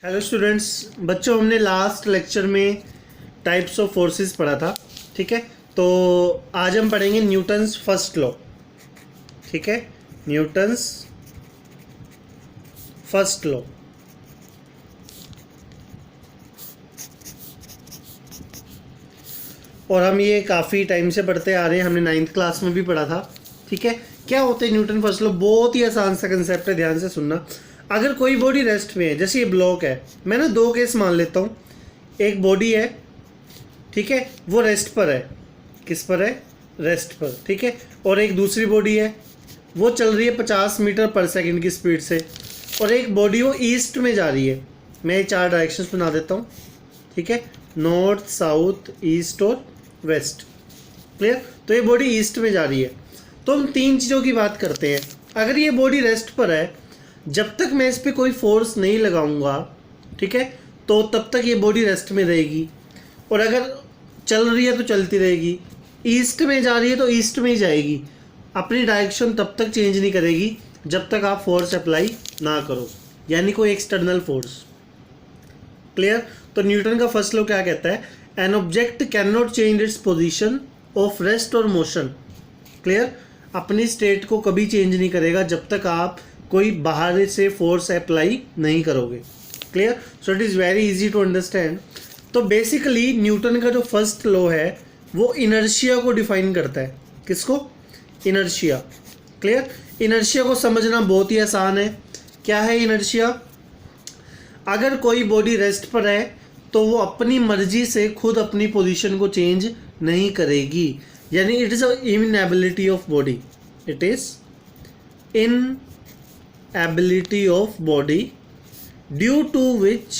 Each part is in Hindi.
हेलो स्टूडेंट्स, बच्चों हमने लास्ट लेक्चर में टाइप्स ऑफ फोर्सेस पढ़ा था। ठीक है, तो आज हम पढ़ेंगे न्यूटन्स फर्स्ट लॉ। ठीक है, न्यूटन्स फर्स्ट लॉ। और हम ये काफ़ी टाइम से पढ़ते आ रहे हैं, हमने 9th क्लास में भी पढ़ा था। ठीक है, क्या होता है न्यूटन फर्स्ट लॉ? बहुत ही आसान सा कंसेप्ट है, ध्यान से सुनना। अगर कोई बॉडी रेस्ट में है, जैसे ये ब्लॉक है, मैं ना दो केस मान लेता हूँ। एक बॉडी है, ठीक है, वो रेस्ट पर है। किस पर है? रेस्ट पर। ठीक है, और एक दूसरी बॉडी है, वो चल रही है 50 मीटर पर सेकंड की स्पीड से, और एक बॉडी वो ईस्ट में जा रही है। मैं 4 डायरेक्शंस बना देता हूँ। ठीक है, नॉर्थ, साउथ, ईस्ट और वेस्ट। क्लियर? तो ये बॉडी ईस्ट में जा रही है। तो हम 3 चीज़ों की बात करते हैं। अगर ये बॉडी रेस्ट पर है, जब तक मैं इस पर कोई फोर्स नहीं लगाऊंगा, ठीक है, तो तब तक ये बॉडी रेस्ट में रहेगी। और अगर चल रही है तो चलती रहेगी, ईस्ट में जा रही है तो ईस्ट में ही जाएगी, अपनी डायरेक्शन तब तक चेंज नहीं करेगी जब तक आप फोर्स अप्लाई ना करो, यानी कोई एक्सटर्नल फोर्स। क्लियर? तो न्यूटन का फर्स्ट लॉ क्या कहता है? An object can not change its position of rest और मोशन। क्लियर? अपनी स्टेट को कभी चेंज नहीं करेगा जब तक आप कोई बाहर से फोर्स अप्लाई नहीं करोगे। Clear? So it is very easy to understand. तो बेसिकली न्यूटन का जो फर्स्ट लॉ है वो इनर्शिया को डिफाइन करता है। किसको? इनर्शिया। क्लियर? इनर्शिया को समझना बहुत ही आसान है। क्या है इनर्शिया? अगर कोई बॉडी रेस्ट पर है तो वो अपनी मर्जी से खुद अपनी पोजीशन को चेंज नहीं करेगी, यानी it is a inability of body. It is inability of body due to which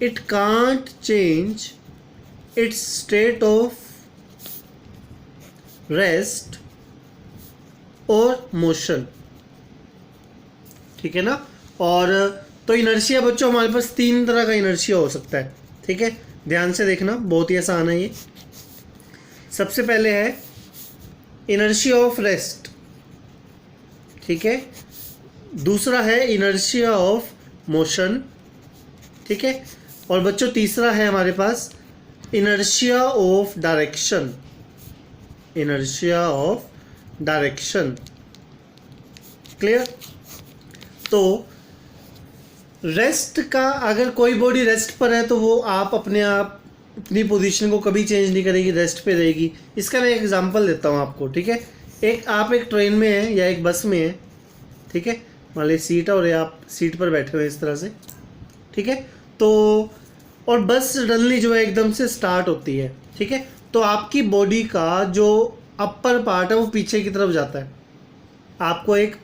it can't change its state of rest or motion। ठीक है ना? और तो इनर्शिया बच्चों हमारे पास 3 तरह का इनर्शिया हो सकता है। ठीक है, ध्यान से देखना, बहुत ही आसान है ये। सबसे पहले है इनर्शिया ऑफ रेस्ट। ठीक है, दूसरा है इनर्शिया ऑफ मोशन। ठीक है, और बच्चों तीसरा है हमारे पास inertia of direction. Inertia of direction. Clear? तो रेस्ट का, अगर कोई बॉडी रेस्ट पर है तो वो आप अपनी पोजीशन को कभी चेंज नहीं करेगी, रेस्ट पे रहेगी। इसका मैं एक एग्जांपल देता हूँ आपको। ठीक है, आप एक ट्रेन में हैं या एक बस में हैं। ठीक है, मान लीजिए सीट है और आप सीट पर बैठे हुए इस तरह से। ठीक है, तो और बस सडनली जो है एकदम से स्टार्ट होती है। ठीक है, तो आपकी बॉडी का जो अपर पार्ट है वो पीछे की तरफ जाता है, आपको एक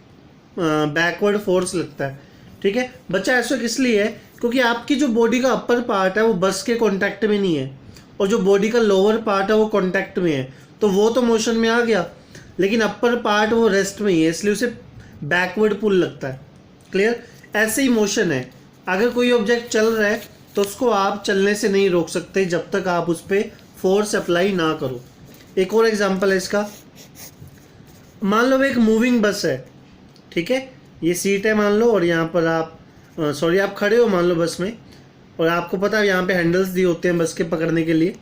बैकवर्ड फोर्स लगता है। ठीक है बच्चा, ऐसा किस लिए है? क्योंकि आपकी जो बॉडी का अपर पार्ट है वो बस के कांटेक्ट में नहीं है, और जो बॉडी का लोअर पार्ट है वो कांटेक्ट में है, तो वो तो मोशन में आ गया, लेकिन अपर पार्ट वो रेस्ट में ही है, इसलिए उसे बैकवर्ड पुल लगता है। क्लियर? ऐसे ही मोशन है, अगर कोई ऑब्जेक्ट चल रहा है तो उसको आप चलने से नहीं रोक सकते जब तक आप उस पर फोर्स अप्लाई ना करो। एक और एग्जाम्पल है इसका। मान लो एक मूविंग बस है। ठीक है, ये सीट है मान लो, और यहाँ पर आप आप खड़े हो मान लो बस में, और आपको पता है यहाँ पे हैंडल्स दिए होते हैं बस के पकड़ने के लिए।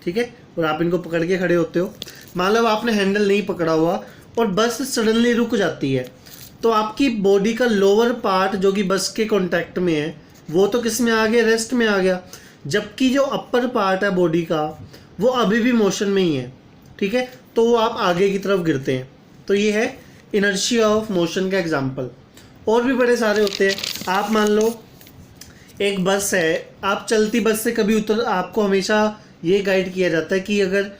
ठीक है, और आप इनको पकड़ के खड़े होते हो। मान लो आपने हैंडल नहीं पकड़ा हुआ और बस सडनली रुक जाती है, तो आपकी बॉडी का लोअर पार्ट जो कि बस के कांटेक्ट में है वो तो किस में आ गया? रेस्ट में आ गया, जबकि जो अपर पार्ट है बॉडी का वो अभी भी मोशन में ही है। ठीक है, तो वो आप आगे की तरफ गिरते हैं। तो ये है इनर्शिया ऑफ मोशन का एग्जाम्पल। और भी बड़े सारे होते हैं। आप मान लो एक बस है, आप चलती बस से कभी आपको हमेशा ये गाइड किया जाता है कि अगर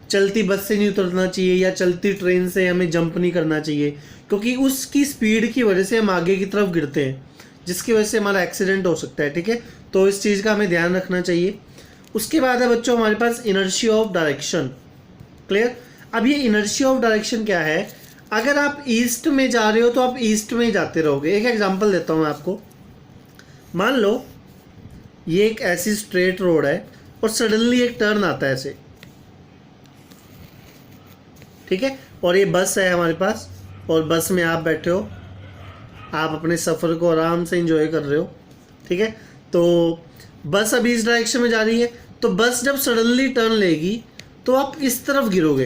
चलती बस से नहीं उतरना चाहिए या चलती ट्रेन से हमें जंप नहीं करना चाहिए, क्योंकि उसकी स्पीड की वजह से हम आगे की तरफ गिरते हैं, जिसकी वजह से हमारा एक्सीडेंट हो सकता है। ठीक है, तो इस चीज़ का हमें ध्यान रखना चाहिए। उसके बाद है बच्चों हमारे पास इनर्शिया ऑफ डायरेक्शन। क्लियर? अब ये इनर्शिया ऑफ डायरेक्शन क्या है? अगर आप ईस्ट में जा रहे हो तो आप ईस्ट में ही जाते रहोगे। एक एग्जांपल देता हूँ मैं आपको। मान लो ये एक ऐसी स्ट्रेट रोड है और सडनली एक टर्न आता है ऐसे। ठीक है, और ये बस है हमारे पास, और बस में आप बैठे हो, आप अपने सफ़र को आराम से एंजॉय कर रहे हो, ठीक है। तो बस अभी इस डायरेक्शन में जा रही है, तो बस जब सडनली टर्न लेगी तो आप इस तरफ गिरोगे,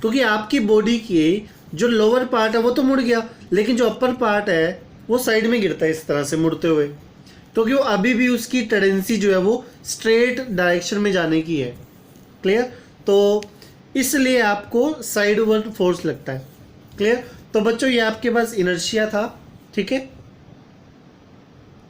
क्योंकि आपकी बॉडी की जो लोअर पार्ट है वो तो मुड़ गया, लेकिन जो अपर पार्ट है वो साइड में गिरता है इस तरह से मुड़ते हुए, क्योंकि वो अभी भी उसकी टेंडेंसी जो है वो स्ट्रेट डायरेक्शन में जाने की है। क्लियर? तो इसलिए आपको साइडवर्ड फोर्स लगता है। क्लियर? तो बच्चों ये आपके पास इनर्शिया था, ठीक है।